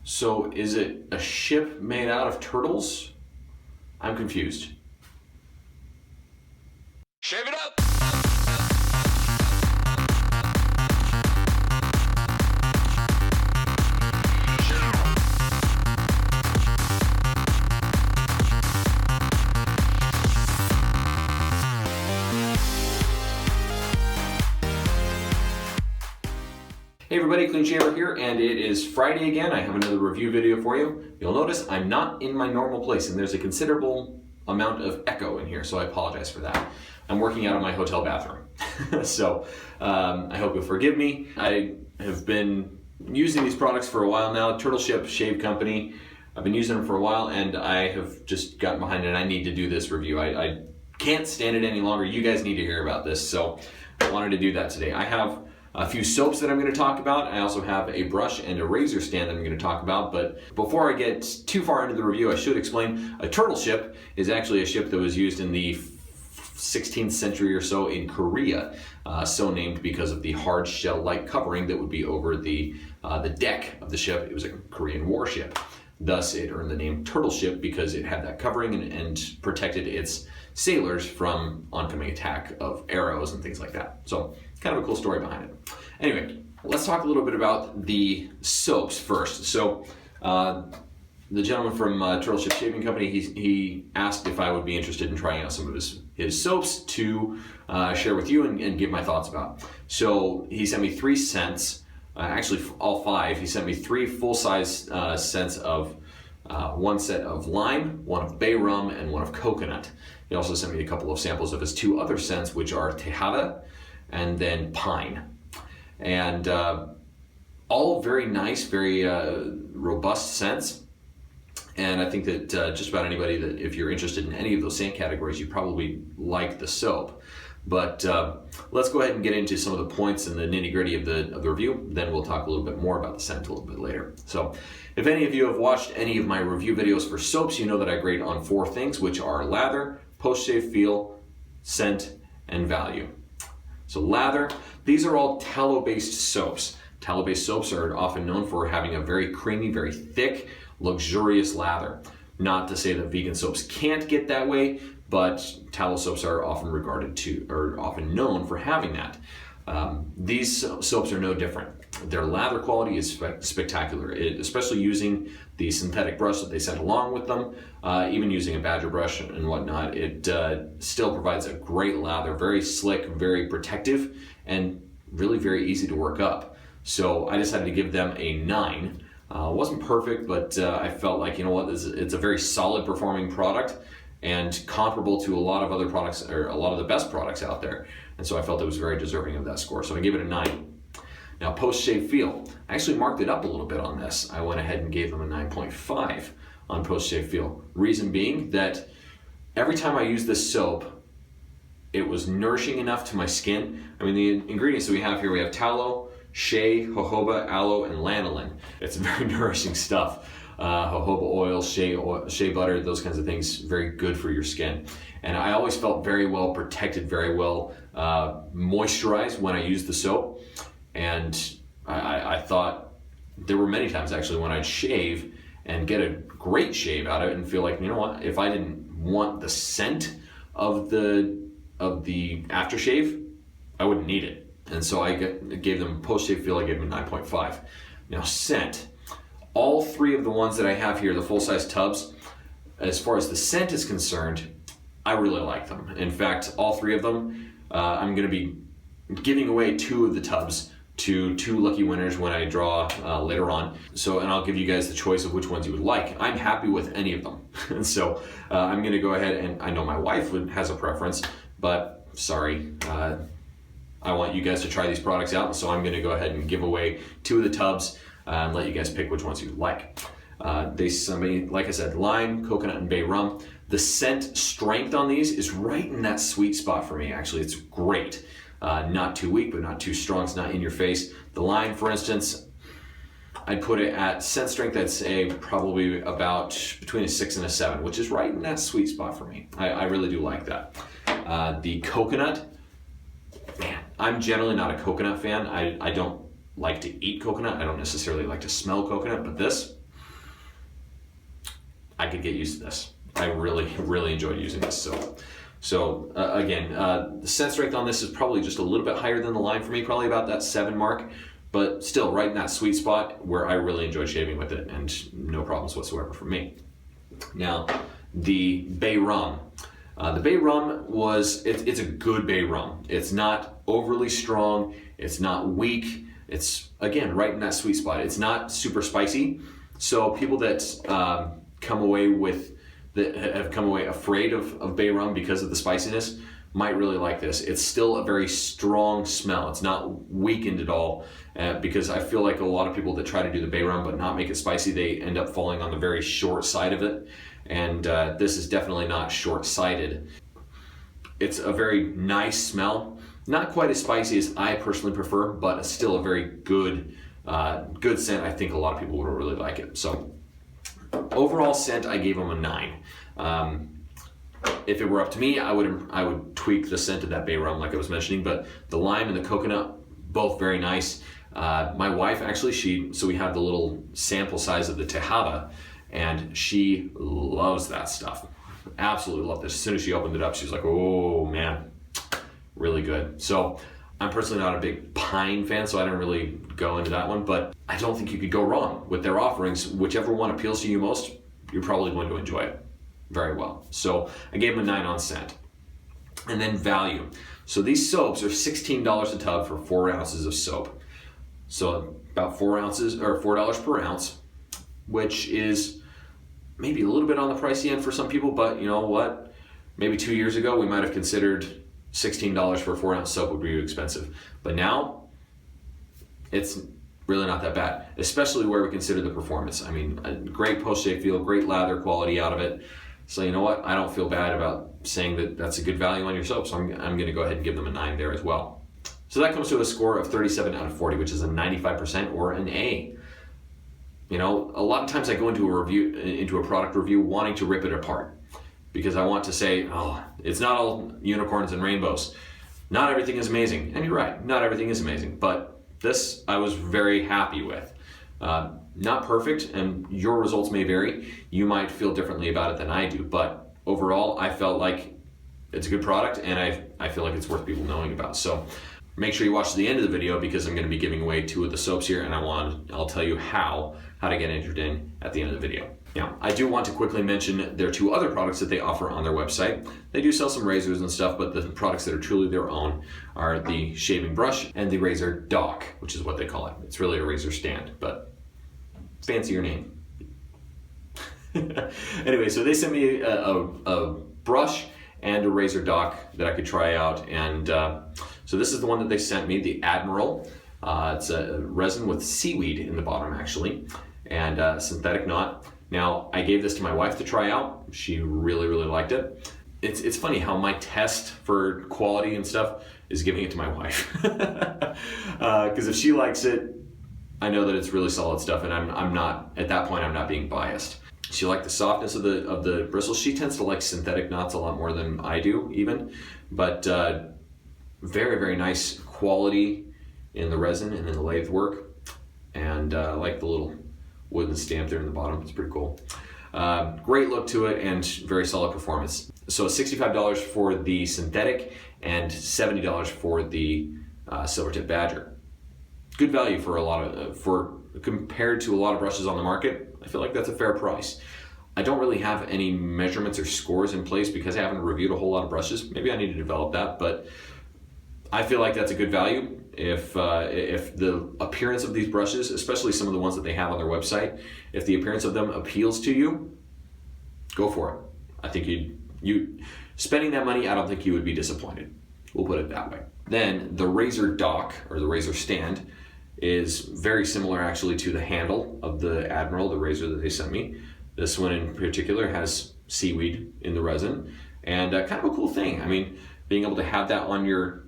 So is it a ship made out of turtles? I'm confused. Shave it up! Hey everybody, Cleanshaver here, and it is Friday again. I have another review video for you. You'll notice I'm not in my normal place, and there's a considerable amount of echo in here, so I apologize for that. I'm working out of my hotel bathroom, so I hope you'll forgive me. I have been using these products for a while now. Turtleship Shave Company. I've been using them for a while, and I have just gotten behind it, and I need to do this review. I can't stand it any longer. You guys need to hear about this, so I wanted to do that today. I have a few soaps that I'm going to talk about. I also have a brush and a razor stand that I'm going to talk about. But before I get too far into the review, I should explain a turtle ship is actually a ship that was used in the 16th century or so in Korea, so named because of the hard shell-like covering that would be over the deck of the ship. It was a Korean warship. Thus, it earned the name turtle ship because it had that covering and protected its sailors from oncoming attack of arrows and things like that. So, kind of a cool story behind it. Anyway, let's talk a little bit about the soaps first. So, the gentleman from Turtleship Shaving Company, he asked if I would be interested in trying out some of his soaps to share with you and give my thoughts about. So, he sent me 3 scents. Actually, all 5. He sent me 3 full-size scents of 1 set of lime, 1 of bay rum, and 1 of coconut. He also sent me a couple of samples of his 2 other scents, which are tejada and then pine. And all very nice, very robust scents. And I think that just about anybody that, if you're interested in any of those scent categories, you probably like the soap. But let's go ahead and get into some of the points and the nitty-gritty of the review. Then we'll talk a little bit more about the scent a little bit later. So if any of you have watched any of my review videos for soaps, you know that I grade on 4 things, which are lather, post-shave feel, scent, and value. So lather, these are all tallow-based soaps. Tallow-based soaps are often known for having a very creamy, very thick, luxurious lather. Not to say that vegan soaps can't get that way, but tallow soaps are often often known for having that. These soaps are no different. Their lather quality is spectacular, especially using the synthetic brush that they sent along with them. Even using a badger brush and whatnot, it still provides a great lather, very slick, very protective, and really very easy to work up. So I decided to give them a 9. It wasn't perfect, but I felt like, you know what, it's a very solid performing product and comparable to a lot of other products, or a lot of the best products out there. And so I felt it was very deserving of that score. So I gave it a 9. Now, post-shave feel. I actually marked it up a little bit on this. I went ahead and gave them a 9.5 on post-shave feel. Reason being that every time I used this soap, it was nourishing enough to my skin. I mean, the ingredients that we have here, we have tallow, shea, jojoba, aloe, and lanolin. It's very nourishing stuff. Jojoba oil, shea butter, those kinds of things, very good for your skin. And I always felt very well protected, very well moisturized when I used the soap. And I thought there were many times actually when I'd shave and get a great shave out of it and feel like, you know what, if I didn't want the scent of the aftershave, I wouldn't need it. And so I gave them post-shave feel, I gave them a 9.5. Now scent. All 3 of the ones that I have here, the full-size tubs, as far as the scent is concerned, I really like them. In fact, all 3 of them, I'm going to be giving away 2 of the tubs to 2 lucky winners when I draw later on. So, and I'll give you guys the choice of which ones you would like. I'm happy with any of them. And so I'm going to go ahead, and I know my wife has a preference, but sorry, I want you guys to try these products out. So I'm going to go ahead and give away 2 of the tubs and let you guys pick which ones you like. Like I said, lime, coconut, and bay rum. The scent strength on these is right in that sweet spot for me, actually. It's great. Not too weak, but not too strong. It's not in your face. The lime, for instance, I'd put it at scent strength, I'd say probably about between a 6 and a 7, which is right in that sweet spot for me. I really do like that. The coconut, man, I'm generally not a coconut fan. I don't like to eat coconut. I don't necessarily like to smell coconut, but this, I could get used to this. I really, really enjoyed using this soap. So again, the scent strength on this is probably just a little bit higher than the line for me, probably about that 7 mark, but still right in that sweet spot where I really enjoyed shaving with it, and no problems whatsoever for me. Now, the Bay Rum. The Bay Rum it's a good Bay Rum. It's not overly strong, it's not weak, it's, again, right in that sweet spot. It's not super spicy, so people that have come away afraid of Bay Rum because of the spiciness might really like this. It's still a very strong smell. It's not weakened at all, because I feel like a lot of people that try to do the Bay Rum but not make it spicy, they end up falling on the very short side of it, and this is definitely not short-sighted. It's a very nice smell, not quite as spicy as I personally prefer, but it's still a very good scent. I think a lot of people would really like it. So overall scent, I gave them a 9. If it were up to me, I would tweak the scent of that Bay Rum like I was mentioning, but the lime and the coconut, both very nice. My wife actually, so we have the little sample size of the Tejada, and she loves that stuff. Absolutely loved it. As soon as she opened it up, she was like, oh man, really good. So I'm personally not a big pine fan, so I don't really go into that one, but I don't think you could go wrong with their offerings. Whichever one appeals to you most, you're probably going to enjoy it very well. So I gave them a 9 on scent. And then value. So these soaps are $16 a tub for 4 ounces of soap. So about 4 ounces, or $4 per ounce, which is maybe a little bit on the pricey end for some people, but you know what? Maybe 2 years ago, we might have considered $16 for a 4-ounce soap would be expensive. But now, it's really not that bad, especially where we consider the performance. I mean, a great post-shave feel, great lather quality out of it. So you know what? I don't feel bad about saying that that's a good value on your soap, so I'm going to go ahead and give them a 9 there as well. So that comes to a score of 37 out of 40, which is a 95% or an A. You know, a lot of times I go into a product review wanting to rip it apart, because I want to say, oh, it's not all unicorns and rainbows. Not everything is amazing. And you're right, not everything is amazing. But this I was very happy with. Not perfect, and your results may vary. You might feel differently about it than I do. But overall, I felt like it's a good product, and I feel like it's worth people knowing about. So make sure you watch to the end of the video, because I'm going to be giving away 2 of the soaps here, and I'll tell you how to get entered in at the end of the video. Now, I do want to quickly mention their 2 other products that they offer on their website. They do sell some razors and stuff, but the products that are truly their own are the shaving brush and the razor dock, which is what they call it. It's really a razor stand, but fancier name. Anyway, so they sent me a brush and a razor dock that I could try out, and so this is the one that they sent me, the Admiral. It's a resin with seaweed in the bottom, actually, and synthetic knot. Now, I gave this to my wife to try out. She really, really liked it. It's funny how my test for quality and stuff is giving it to my wife. Because if she likes it, I know that it's really solid stuff, and I'm not, at that point, I'm not being biased. She liked the softness of the bristles. She tends to like synthetic knots a lot more than I do, even. But very, very nice quality in the resin and in the lathe work. And I like the little wooden stamp there in the bottom. It's pretty cool. Great look to it and very solid performance. So $65 for the synthetic and $70 for the Silvertip Badger. Good value for compared to a lot of brushes on the market. I feel like that's a fair price. I don't really have any measurements or scores in place because I haven't reviewed a whole lot of brushes. Maybe I need to develop that, but I feel like that's a good value. If the appearance of these brushes, especially some of the ones that they have on their website, if the appearance of them appeals to you, go for it. I think you spending that money, I don't think you would be disappointed. We'll put it that way. Then the razor dock, or the razor stand, is very similar actually to the handle of the Admiral, the razor that they sent me. This one in particular has seaweed in the resin, and kind of a cool thing. I mean, being able to have that on your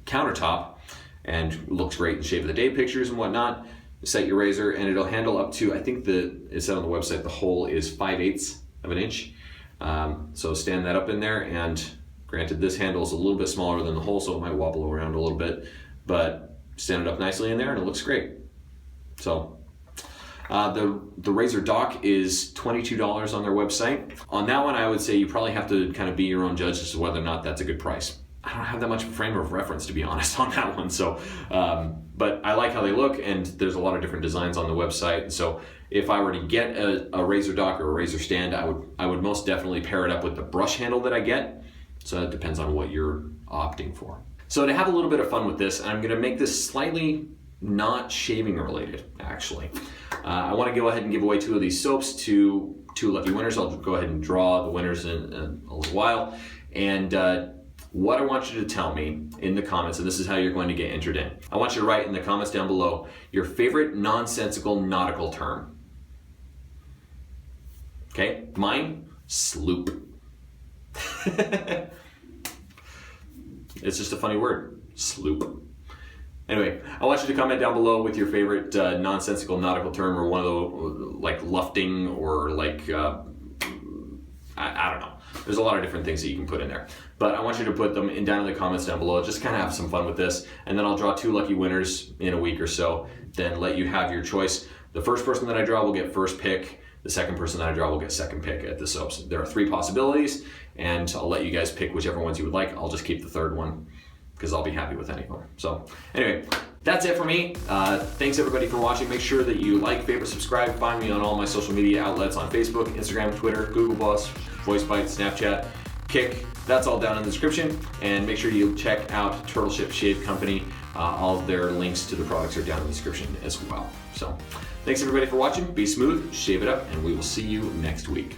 countertop and looks great in shave of the day pictures and whatnot. Set your razor and it'll handle up to, I think it said on the website the hole is 5/8 of an inch. So stand that up in there, and granted this handle is a little bit smaller than the hole, so it might wobble around a little bit, but stand it up nicely in there and it looks great. So The razor dock is $22 on their website. On that one, I would say you probably have to kind of be your own judge as to whether or not that's a good price. I don't have that much frame of reference, to be honest, on that one. So, but I like how they look, and there's a lot of different designs on the website. So if I were to get a razor dock or a razor stand, I would most definitely pair it up with the brush handle that I get. So it depends on what you're opting for. So to have a little bit of fun with this, I'm going to make this slightly not shaving related, actually. I want to go ahead and give away 2 of these soaps to 2 lucky winners. I'll go ahead and draw the winners in a little while. And what I want you to tell me in the comments, and this is how you're going to get entered in. I want you to write in the comments down below your favorite nonsensical nautical term. Okay, mine, sloop. It's just a funny word, sloop. Anyway, I want you to comment down below with your favorite nonsensical nautical term, or one of the, like lufting, or like, I don't know. There's a lot of different things that you can put in there. But I want you to put them down in the comments down below. Just kind of have some fun with this. And then I'll draw 2 lucky winners in a week or so. Then let you have your choice. The first person that I draw will get first pick. The second person that I draw will get second pick at the soaps. There are 3 possibilities, and I'll let you guys pick whichever ones you would like. I'll just keep the third one because I'll be happy with any of them. So anyway, that's it for me. Thanks everybody for watching. Make sure that you like, favorite, subscribe. Find me on all my social media outlets on Facebook, Instagram, Twitter, Google+, Voicebyte, Snapchat, Kick. That's all down in the description. And make sure you check out Turtleship Shave Company. All of their links to the products are down in the description as well. So thanks everybody for watching. Be smooth, shave it up, and we will see you next week.